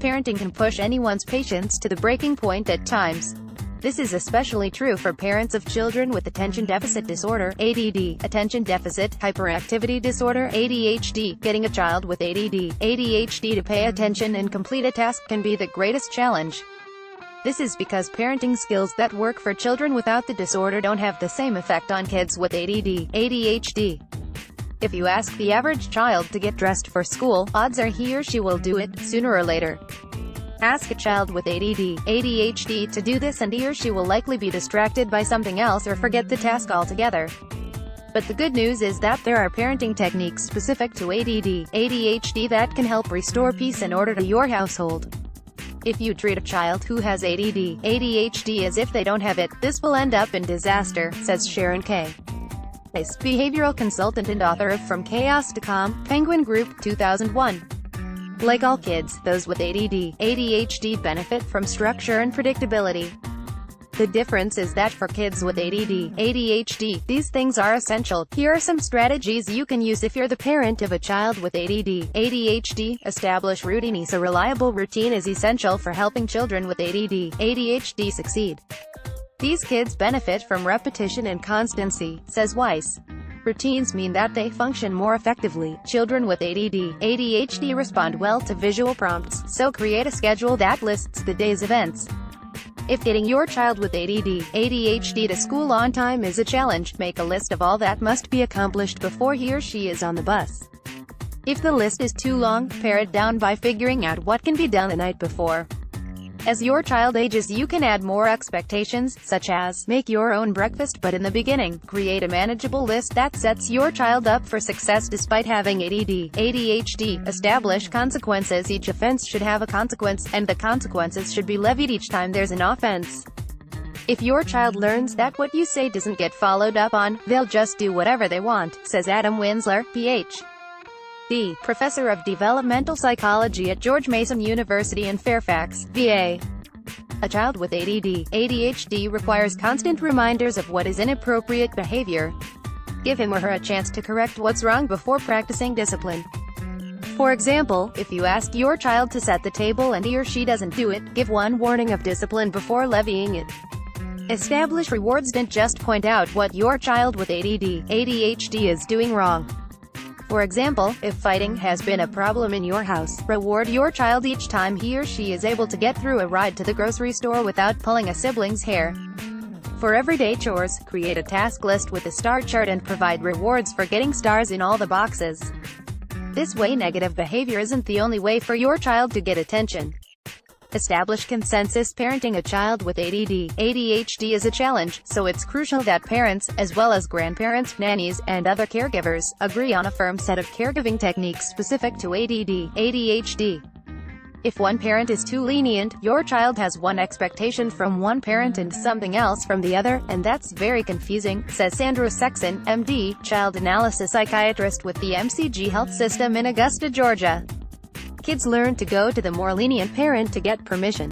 parenting can push anyone's patience to the breaking point at times. This is especially true for parents of children with attention deficit disorder, ADD, attention deficit hyperactivity disorder, ADHD. Getting a child with ADHD to pay attention and complete a task can be the greatest challenge. This is because parenting skills that work for children without the disorder don't have the same effect on kids with ADHD. If you ask the average child to get dressed for school, odds are he or she will do it, sooner or later. Ask a child with ADHD to do this and he or she will likely be distracted by something else or forget the task altogether. But the good news is that there are parenting techniques specific to ADHD that can help restore peace and order to your household. If you treat a child who has ADHD as if they don't have it, this will end up in disaster, says Sharon K. behavioral consultant and author of From Chaos to Calm, Penguin Group, 2001. Like all kids, those with ADHD benefit from structure and predictability. The difference is that for kids with ADHD, these things are essential. Here are some strategies you can use if you're the parent of a child with ADHD. Establish routine. A reliable routine is essential for helping children with ADHD succeed. These kids benefit from repetition and constancy, says Weiss. Routines mean that they function more effectively. Children with ADHD respond well to visual prompts, so create a schedule that lists the day's events. If getting your child with ADHD to school on time is a challenge, make a list of all that must be accomplished before he or she is on the bus. If the list is too long, pare it down by figuring out what can be done the night before. As your child ages, you can add more expectations, such as, make your own breakfast, but in the beginning, create a manageable list that sets your child up for success despite having ADHD. Establish consequences. Each offense should have a consequence, and the consequences should be levied each time there's an offense. If your child learns that what you say doesn't get followed up on, they'll just do whatever they want, says Adam Winsler, Ph.D., professor of developmental psychology at George Mason University in Fairfax, VA. A child with ADHD requires constant reminders of what is inappropriate behavior. Give him or her a chance to correct what's wrong before practicing discipline. For example, if you ask your child to set the table and he or she doesn't do it, give one warning of discipline before levying it. Establish rewards. Don't just point out what your child with ADHD is doing wrong. For example, if fighting has been a problem in your house, reward your child each time he or she is able to get through a ride to the grocery store without pulling a sibling's hair. For everyday chores, create a task list with a star chart and provide rewards for getting stars in all the boxes. This way, negative behavior isn't the only way for your child to get attention. Establish consensus. Parenting a child with ADHD is a challenge, so it's crucial that parents, as well as grandparents, nannies, and other caregivers, agree on a firm set of caregiving techniques specific to ADHD. If one parent is too lenient, your child has one expectation from one parent and something else from the other, and that's very confusing, says Sandra Sexton, MD, child analysis psychiatrist with the MCG Health System in Augusta, Georgia. Kids learn to go to the more lenient parent to get permission.